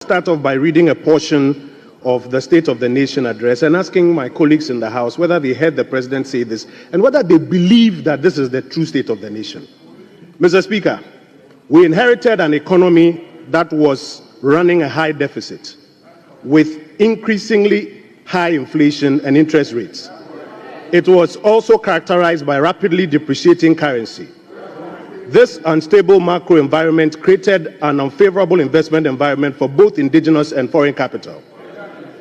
start off by reading a portion of the State of the Nation address and asking my colleagues in the House whether they heard the President say this and whether they believe that this is the true state of the nation. Mr. Speaker, we inherited an economy that was running a high deficit with increasingly high inflation and interest rates. It was also characterized by rapidly depreciating currency. This unstable macro environment created an unfavorable investment environment for both indigenous and foreign capital.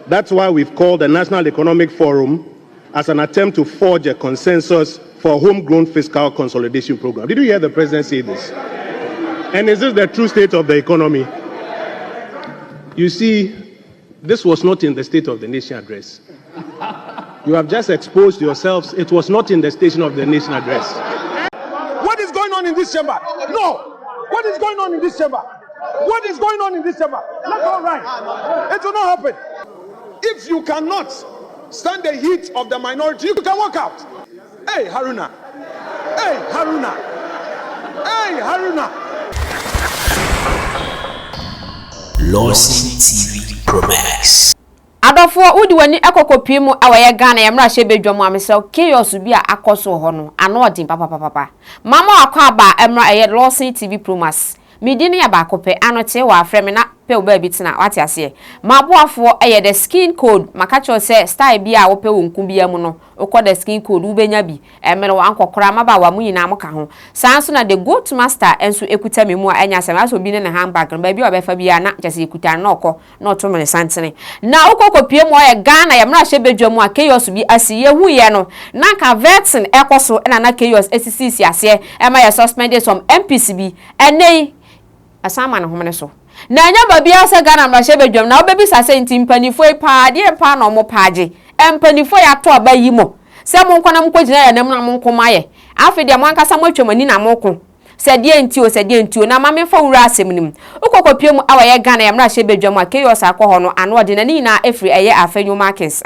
That's why we've called the National Economic Forum as an attempt to forge a consensus for a homegrown fiscal consolidation program. Did you hear the President say this? And is this the true state of the economy? You see, this was not in the State of the Nation address. You have just exposed yourselves. It was not in the State of the Nation address. What is going on in this chamber? No. What is going on in this chamber? What is going on in this chamber? That's all right. It will not happen. If you cannot stand the heat of the minority, you can walk out. Hey, Haruna. Hey, Haruna. Hey, Haruna. LORDSON TV Promax. Adofo udi wani ekokopie mu awaye Ghana yemra hye bedwam amesel chaos bi a akoso ho no ano odin papa mama akwa aba emra eye LORDSON TV Promax midi ne ya ba kope anote wa afreme na pe oba bi tina wate ase maboafo eye the skin code makacho se style bi a wo pe wonku bia mu no ukọ the skin code ubenya bi emere wa ankokora maba wa mu nyina amka ho sanso na the go to master enso ekuta memu a enya sema so bi ne handbag ba bi obefa bia na chese ekuta na okọ na oto mene santene na ukokopie mu oye Ghana yemra hye bedwam a chaos bi asiye huye no na ka vetin ekoso na chaos esisi ase ema ye suspended some MPs bi enei asama na homene so na anya babia se Ghana mra hye bedwam na obebi sase ntimpanifo pa de pa na omo paaje empanifo ya to aba yimo se mo nkona mkogina ya nam na mo nkomaye afi de mo ankasa mo atwamani na mo ko se de ntio na mame fa wura asemnim ukokopie mu awaye Ghana ya mra hye bedwam a chaos akọ no ano de na ni na efri eye Afenyo Markins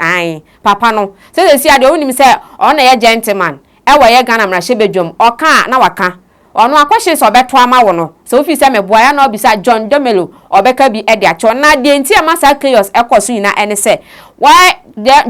papa no se si ade onim se ona ye gentleman awaye Ghana mra hye bedwam oka na waka ono akwahye so beto ama wo no so ofi se meboa ya na obisa John Domelo obeka bi ede acho na de nti amasa chaos ekoso nyina ene se why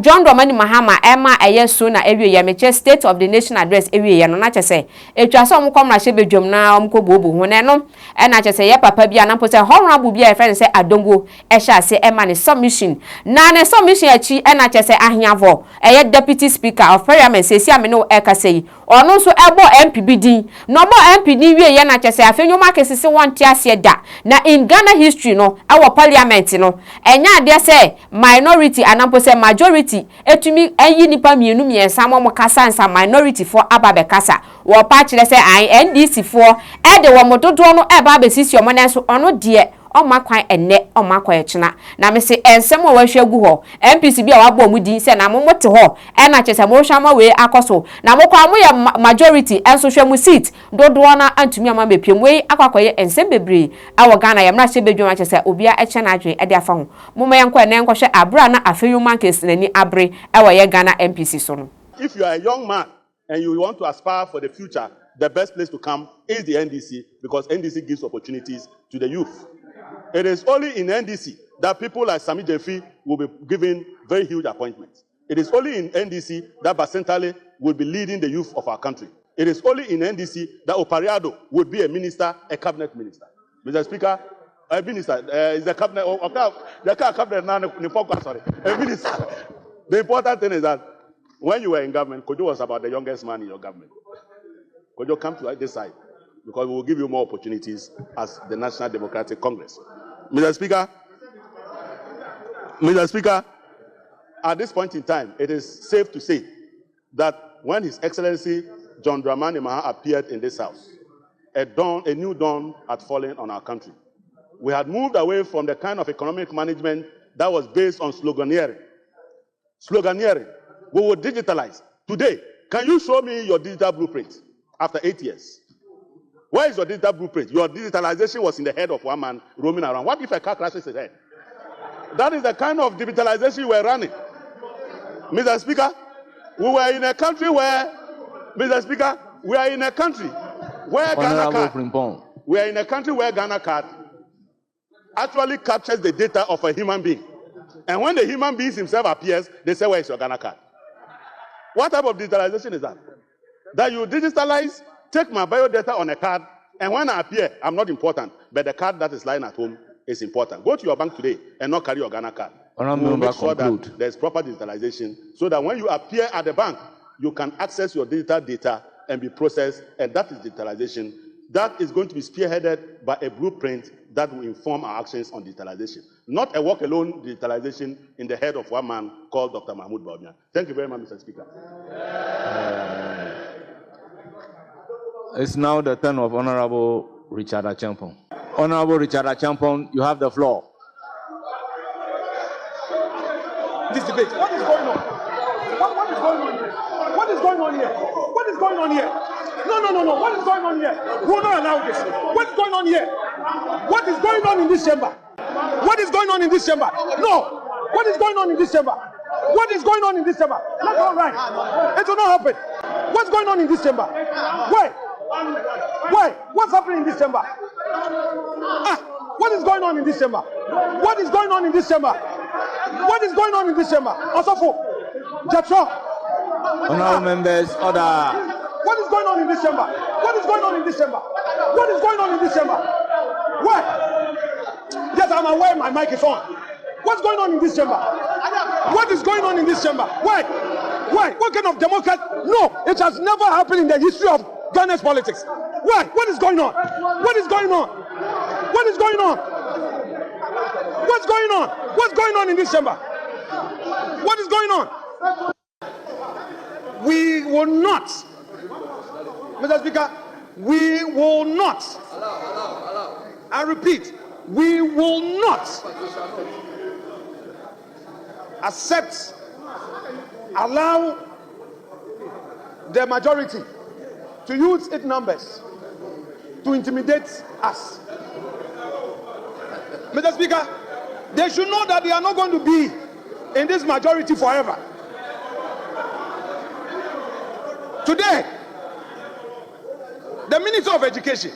John Romani Mahama ema eyeso na ewie ya meche State of the Nation address ewie ya no na chese etwa so omko mra hye bedwam na omko bobo ho ne no e na chese ye papa bi anampo se honorable bi e friend se Adongo e sha se ema ne submission na ne submission achi e na chese ahiavo eye deputy speaker of parliament se si amene e ka sei ono so ebo MPB din no bo MPD wie ye na chese Afenyo Markins se wonte ase da na in Ghana history no ewo parliament no enya ade se minority anampo se majority etumi ayi nipa mienu miensa mo kasa nsa minority for ababe kasa wo pa kire se NDC for e de wo mododo no eba be sisi omo nenso ono de omakwan enne omakwan echina na me se ensem wo hwegu ho MPC bi a wabo mu din se na mo mote ho e na chese mo hwama we akoso na mo kwa mo ye majority enso hwemu seat dodo na antumi ama bepiem we akwakoye ensem bebre awo Ghana ye mra hye bedwuma chese obia eche na adwen e de afa ho mo ma yenko ene nko hwe abra na Afenyo Markins nani abre e wo ye Ghana MPC so no. If you are a young man and you want to aspire for the future, the best place to come is the NDC because NDC gives opportunities to the youth. It is only in NDC that people like Sami Jefi will be given very huge appointments. It is only in NDC that Basentale will be leading the youth of our country. It is only in NDC that Opariado would be a minister, a cabinet minister. Mr. Speaker, a minister is the cabinet, sorry, a minister. The important thing is that when you were in government, Kojo was about the youngest man in your government. Kojo, come to this side because we will give you more opportunities as the National Democratic Congress. Mr. Speaker, at this point in time, it is safe to say that when His Excellency John Dramani Mahama appeared in this house, a new dawn had fallen on our country. We had moved away from the kind of economic management that was based on sloganeering. We will digitalize. Today, can you show me your digital blueprint after 8 years? Where is your digital blueprint? Your digitalization was in the head of one man roaming around. What if a car crashes his head? That is the kind of digitalization we were running. Mr. Speaker, we were in a country where, we are in a country where Ghana card actually captures the data of a human being. And when the human being himself appears, they say, where is your Ghana card? What type of digitalization is that? That you digitalize, take my biodata on a card, and when I appear, I'm not important, but the card that is lying at home is important. Go to your bank today and not carry your Ghana card. We'll make sure that there's proper digitalization so that when you appear at the bank, you can access your digital data and be processed, and that is digitalization. That is going to be spearheaded by a blueprint that will inform our actions on digitalization. Not a walk-alone digitalization in the head of one man called Dr. Mahmoud Bawumia. Thank you very much, Mr. Speaker. It's now the turn of Honorable Richard Achampong. Honorable Richard Achampong, you have the floor. This debate. What is going on? What is going on here? What is going on here? What is going on here? No. What is going on here? We will not allow this. What is going on here? What is going on in this chamber? What is going on in this chamber? No. What is going on in this chamber? What is going on in this chamber? That's all right. It will not happen. What's going on in this chamber? Why? What's happening in this chamber? What is going on in this chamber? What is going on in this chamber? What is going on in this chamber? Osofo, Jatro. Honorable members, order. What is going on in this chamber? What is going on in this chamber? What is going on in this chamber? Why? Yes, I'm aware my mic is on. What's going on in this chamber? What is going on in this chamber? Why? What kind of democrat? No, it has never happened in the history of Ghana's politics. Why? What is going on? What is going on? What is going on? What's going on? What's going on in this chamber? What is going on? We will not, Mr. Speaker, we will not, I repeat, we will not accept, allow the majority to use its numbers to intimidate us. Mr. Speaker, they should know that they are not going to be in this majority forever. Today, the Minister of Education,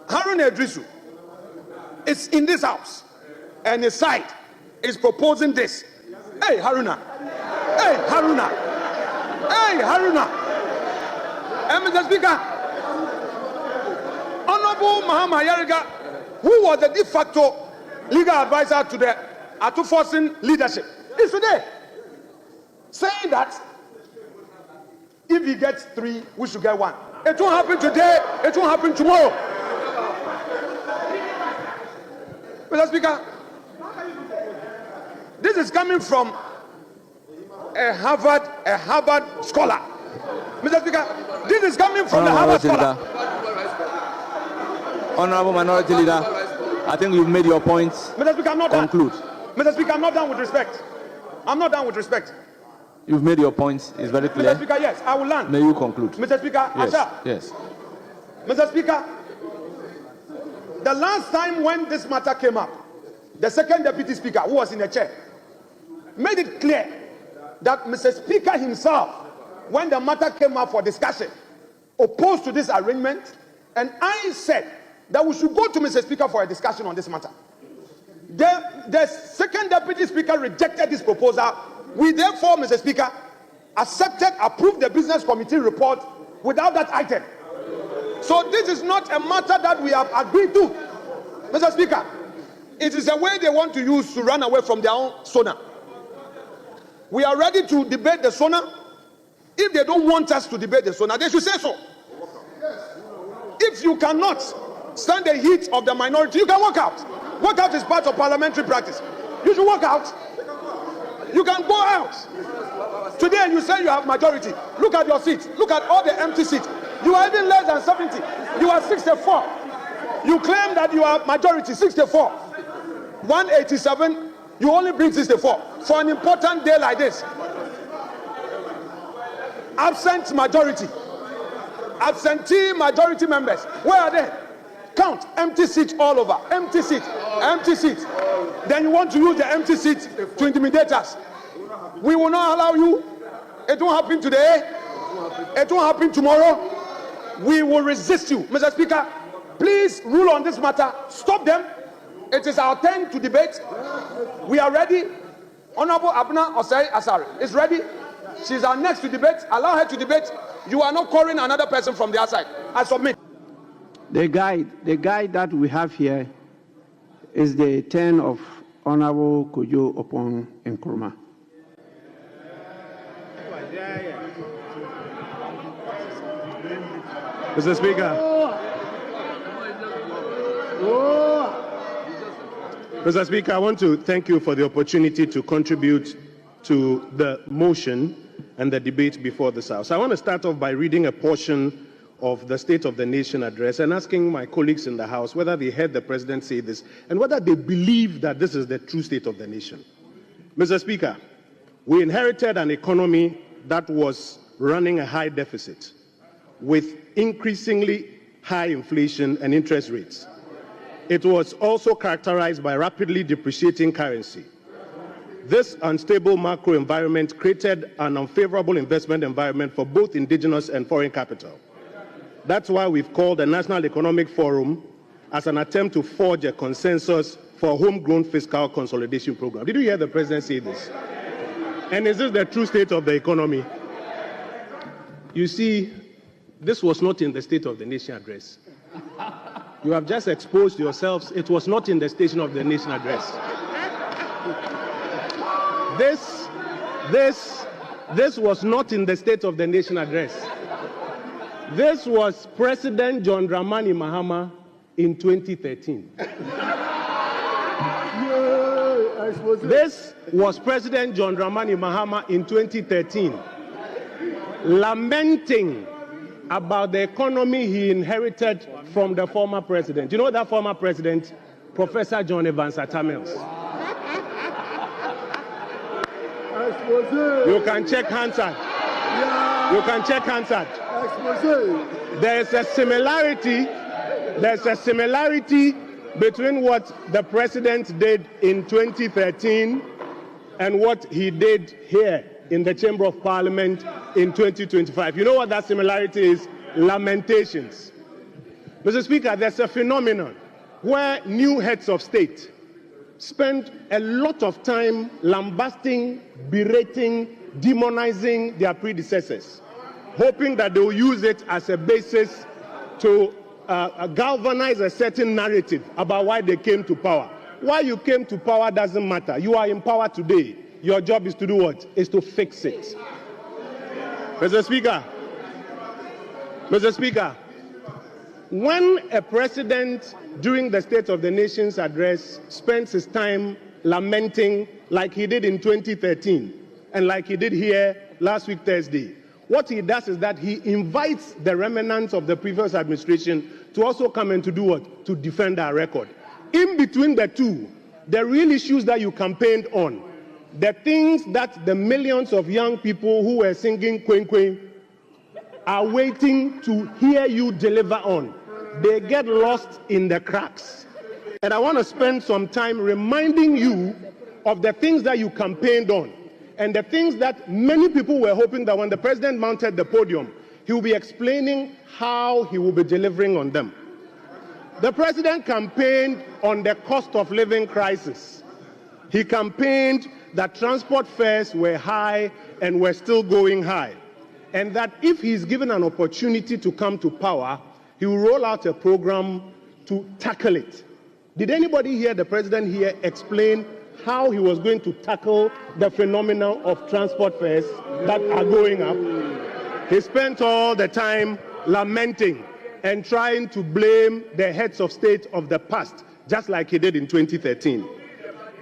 Haruna Idrisu, is in this house, and his side is proposing this. Hey, Haruna. Hey, Haruna. Hey, Haruna. And Mr. Speaker, Honorable Mahama Yariga, who was the de facto legal advisor to the Atuforcing leadership, is today saying that if he gets 3, we should get 1. It won't happen today, it won't happen tomorrow. Mr. Speaker, this is coming from a Harvard scholar. Mr. Speaker, this is coming from the Harvard scholar. Honorable Minority Leader, I think you've made your points. Mr. Speaker, I'm not conclude. done. Mr. Speaker, I'm not done with respect. I'm not done with respect. You've made your points. It's very clear. Mr. Speaker, yes, I will land. May you conclude. Mr. Speaker, yes. Asha. Yes. Mr. Speaker, the last time when this matter came up, the second deputy speaker, who was in the chair, made it clear that Mr. Speaker himself, when the matter came up for discussion, opposed to this arrangement, and I said that we should go to Mr. Speaker for a discussion on this matter. The second deputy speaker rejected this proposal. We therefore, Mr. Speaker, approved the business committee report without that item. So this is not a matter that we have agreed to. Mr. Speaker, it is a way they want to use to run away from their own SONA. We are ready to debate the SONA. If they don't want us to debate the SONA, they should say so. If you cannot stand the heat of the minority, you can walk out. Walk out is part of parliamentary practice. You should walk out. You can go out. Today you say you have majority. Look at your seat. Look at all the empty seats. You are even less than 70. You are 64. You claim that you are majority, 64. 187, you only bring 64. For an important day like this. Absent majority. Absentee majority members. Where are they? Count. Empty seats all over. Empty seats. Empty seats. Then you want to use the empty seats to intimidate us. We will not allow you. It won't happen today. It won't happen tomorrow. We will resist you. Mr. Speaker, Please rule on this matter. Stop them. It is our turn to debate. We are ready. Honorable Abna Osei Asari is ready. She's our next to debate. Allow her to debate. You are not calling another person from the outside. I submit. The guide that we have here is the turn of Honorable Kojo Oppong Nkrumah. Mr. Speaker. Mr. Speaker, I want to thank you for the opportunity to contribute to the motion and the debate before this House. I want to start off by reading a portion of the State of the Nation address and asking my colleagues in the House whether they heard the President say this and whether they believe that this is the true state of the nation. Mr. Speaker, we inherited an economy that was running a high deficit with increasingly high inflation and interest rates. It was also characterized by rapidly depreciating currency. This unstable macro environment created an unfavorable investment environment for both indigenous and foreign capital. That's why we've called the National Economic Forum as an attempt to forge a consensus for a homegrown fiscal consolidation program. Did you hear the President say this? And is this the true state of the economy? You see, this was not in the State of the Nation address. You have just exposed yourselves. It was not in the State of the Nation address. This was not in the State of the Nation address. This was President John Dramani Mahama in 2013. This was President John Dramani Mahama in 2013, lamenting about the economy he inherited from the former president. You know that former president, Professor John Evans Atamils. You can check Hansard. You can check Hansard. There's a similarity between what the president did in 2013 and what he did here in the Chamber of Parliament in 2025. You know what that similarity is? Lamentations. Mr. Speaker, there's a phenomenon where new heads of state spend a lot of time lambasting, berating, demonizing their predecessors, hoping that they will use it as a basis to galvanize a certain narrative about why they came to power. Why you came to power doesn't matter. You are in power today. Your job is to do what? Is to fix it. Mr. Speaker, when a president during the State of the Nation's address spends his time lamenting like he did in 2013 and like he did here last week Thursday, what he does is that he invites the remnants of the previous administration to also come and to do what? To defend our record. In between the two, the real issues that you campaigned on, the things that the millions of young people who were singing Queen Queen are waiting to hear you deliver on, they get lost in the cracks. And I want to spend some time reminding you of the things that you campaigned on and the things that many people were hoping that when the president mounted the podium, he will be explaining how he will be delivering on them. The president campaigned on the cost of living crisis. He campaigned that transport fares were high and were still going high, and that if he's given an opportunity to come to power, he will roll out a program to tackle it. Did anybody hear the president here explain how he was going to tackle the phenomenon of transport fares that are going up? He spent all the time lamenting and trying to blame the heads of state of the past, just like he did in 2013.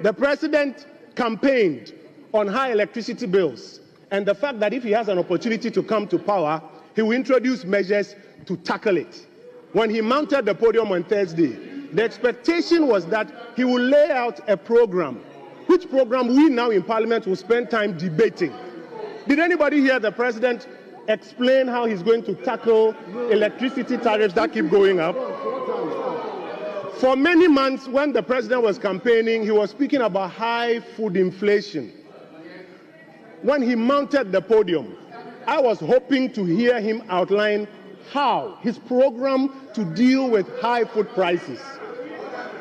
The president campaigned on high electricity bills and the fact that if he has an opportunity to come to power, he will introduce measures to tackle it. When he mounted the podium on Thursday, the expectation was that he will lay out a program, which program we now in Parliament will spend time debating. Did anybody hear the president explain how he's going to tackle electricity tariffs that keep going up? For many months, when the president was campaigning, he was speaking about high food inflation. When he mounted the podium, I was hoping to hear him outline how his program to deal with high food prices.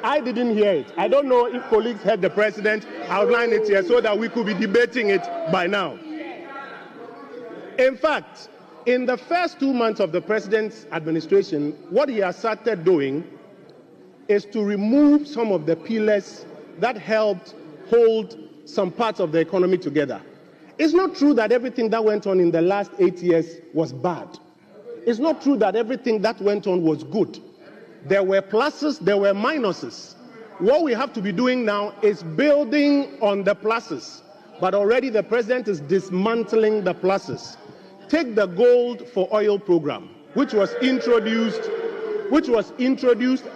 I didn't hear it. I don't know if colleagues heard the president outline it here so that we could be debating it by now. In fact, in the first 2 months of the president's administration, what he has started doing is to remove some of the pillars that helped hold some parts of the economy together. It's not true that everything that went on in the last 8 years was bad. It's not true that everything that went on was good. There were pluses, there were minuses. What we have to be doing now is building on the pluses. But already the president is dismantling the pluses. Take the gold for oil program, which was introduced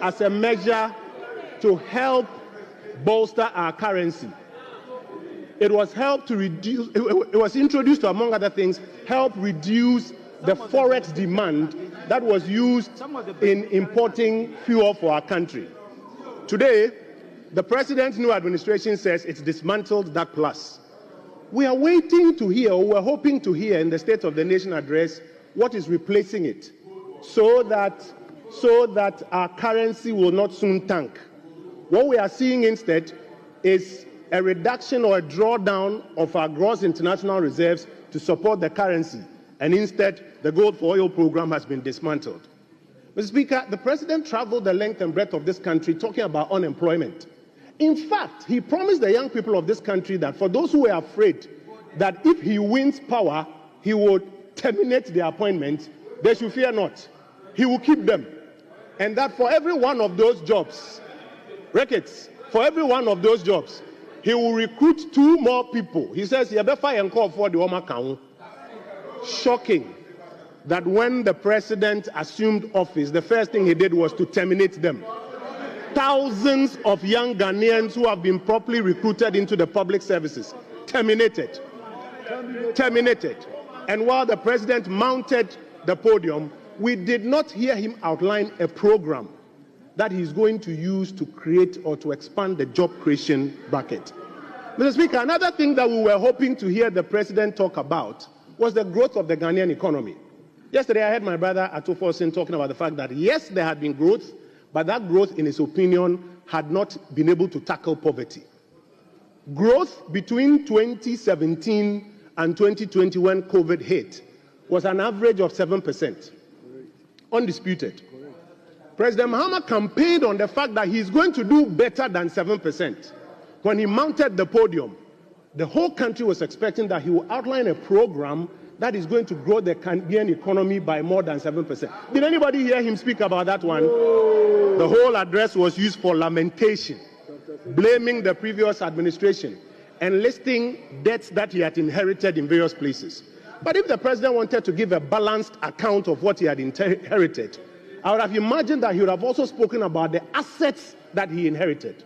as a measure to help bolster our currency. It was introduced to, among other things, help reduce the forex demand that was used in importing fuel for our country. Today, the president's new administration says it's dismantled that plus. We are waiting to hear, or we're hoping to hear in the State of the Nation address what is replacing it so that our currency will not soon tank. What we are seeing instead is a reduction or a drawdown of our gross international reserves to support the currency. And instead, the gold for oil program has been dismantled. Mr. Speaker, the president traveled the length and breadth of this country talking about unemployment. In fact, he promised the young people of this country that for those who were afraid that if he wins power, he would terminate their appointment, they should fear not. He will keep them. And that for every one of those jobs, records, for every one of those jobs, he will recruit 2 more people. He says, you better fire and call for the Oma Kaun. Shocking that when the president assumed office, the first thing he did was to terminate them. Thousands of young Ghanaians who have been properly recruited into the public services, terminated. And while the president mounted the podium, we did not hear him outline a program that he's going to use to create or to expand the job creation bracket. Mr. Speaker, another thing that we were hoping to hear the president talk about was the growth of the Ghanaian economy. Yesterday, I heard my brother Atoforsin talking about the fact that, yes, there had been growth, but that growth, in his opinion, had not been able to tackle poverty. Growth between 2017 and 2020, when COVID hit, was an average of 7%. Undisputed. President Mahama campaigned on the fact that he's going to do better than 7%. When he mounted the podium, the whole country was expecting that he would outline a program that is going to grow the Ghanaian economy by more than 7%. Did anybody hear him speak about that one? The whole address was used for lamentation, blaming the previous administration and listing debts that he had inherited in various places. But if the president wanted to give a balanced account of what he had inherited, I would have imagined that he would have also spoken about the assets that he inherited.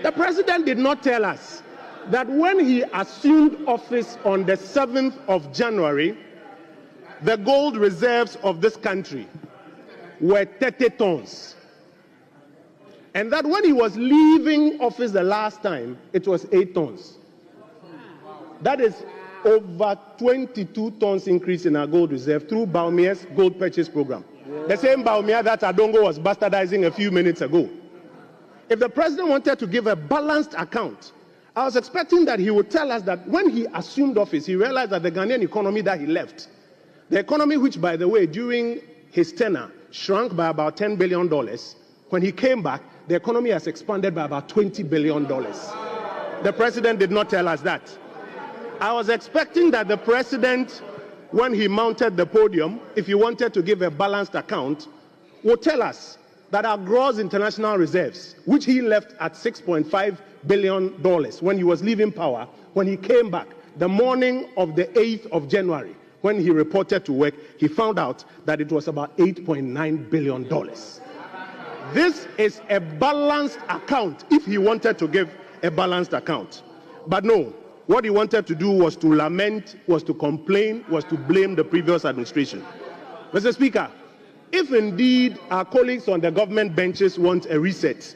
The president did not tell us that when he assumed office on the 7th of January, the gold reserves of this country were 30 tons. And that when he was leaving office the last time, it was 8 tons. That is over 22 tons increase in our gold reserve through Baumia's gold purchase program. The same Baumia that Adongo was bastardizing a few minutes ago. If the president wanted to give a balanced account, I was expecting that he would tell us that when he assumed office, he realized that the Ghanaian economy that he left, the economy which, by the way, during his tenure shrunk by about $10 billion, when he came back, the economy has expanded by about $20 billion. The president did not tell us that. I was expecting that the president, when he mounted the podium, if he wanted to give a balanced account, would tell us that our gross international reserves, which he left at $6.5 billion when he was leaving power, when he came back, the morning of the 8th of January, when he reported to work, he found out that it was about $8.9 billion. This is a balanced account if he wanted to give a balanced account. But no, what he wanted to do was to lament, was to complain, was to blame the previous administration. Mr. Speaker, if indeed our colleagues on the government benches want a reset,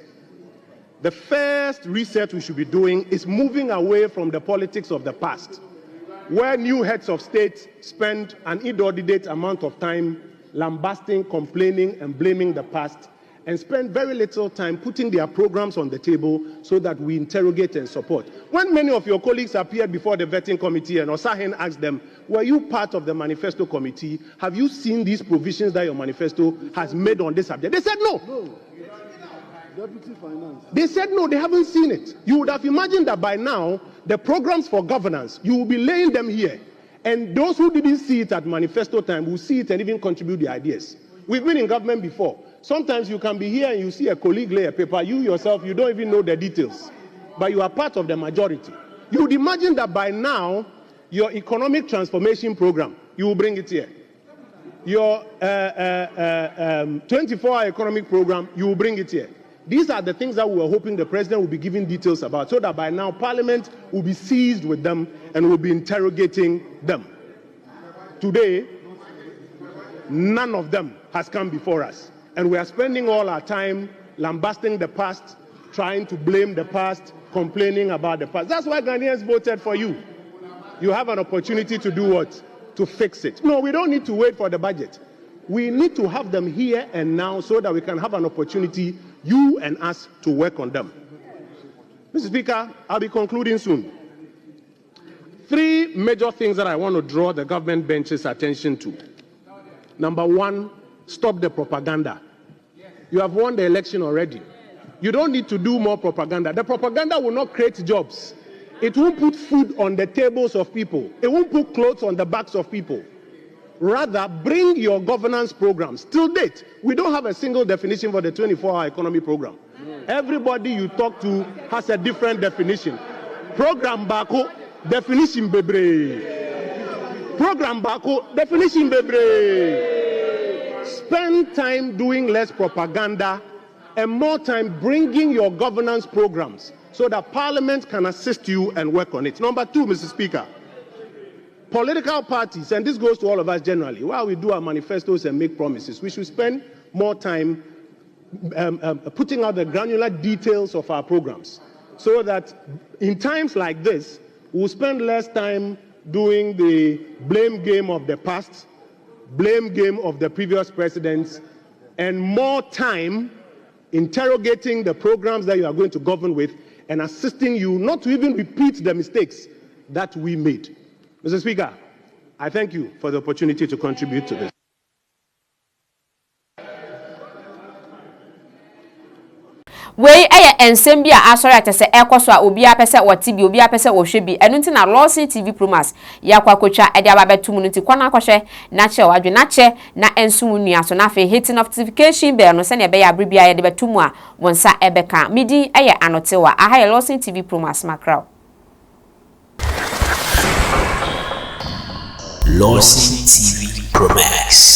the first reset we should be doing is moving away from the politics of the past, where new heads of state spend an inordinate amount of time lambasting, complaining, and blaming the past, and spend very little time putting their programs on the table so that we interrogate and support. When many of your colleagues appeared before the vetting committee and Osahen asked them, were you part of the manifesto committee? Have you seen these provisions that your manifesto has made on this subject? They said no. Deputy Finance. They said no, they haven't seen it. You would have imagined that by now, the programs for governance, you will be laying them here. And those who didn't see it at manifesto time will see it and even contribute the ideas. We've been in government before. Sometimes you can be here and you see a colleague lay a paper. You yourself, you don't even know the details. But you are part of the majority. You would imagine that by now, your economic transformation program, you will bring it here. Your 24-hour economic program, you will bring it here. These are the things that we were hoping the president will be giving details about, so that by now Parliament will be seized with them and will be interrogating them. Today, none of them has come before us. And we are spending all our time lambasting the past, trying to blame the past, complaining about the past. That's why Ghanaians voted for you. You have an opportunity to do what? To fix it. No, we don't need to wait for the budget. We need to have them here and now so that we can have an opportunity, you and us, to work on them. Mr. Speaker, I'll be concluding soon. 3 major things that I want to draw the government bench's attention to. Number 1, stop the propaganda. You have won the election already. You don't need to do more propaganda. The propaganda will not create jobs. It won't put food on the tables of people. It won't put clothes on the backs of people. Rather, bring your governance programs. Till date, we don't have a single definition for the 24-hour economy program. Everybody you talk to has a different definition. Program Bako, definition bebre. Program Bako, definition bebre. Spend time doing less propaganda and more time bringing your governance programs so that Parliament can assist you and work on it. Number 2, Mr. Speaker. Political parties, and this goes to all of us generally, while we do our manifestos and make promises, we should spend more time putting out the granular details of our programs so that in times like this, we'll spend less time doing the blame game of the past, blame game of the previous presidents, and more time interrogating the programs that you are going to govern with and assisting you not to even repeat the mistakes that we made. Mr. Speaker, I thank you for the opportunity to contribute to this. We ensem bia asori atese ekoso a obi apese wotibi obi apese wohwebi enu nti na LORDSON TV Promas ya kwakotwa ede ababetum nti kwana akwhwe na che wadwe na che na ensum nua so na fe hitting notification bell no se ne be ya bribia ya de betum a wonsa ebeka midi anotewa aha LORDSON TV Promas macro. LORDSON TV Promas.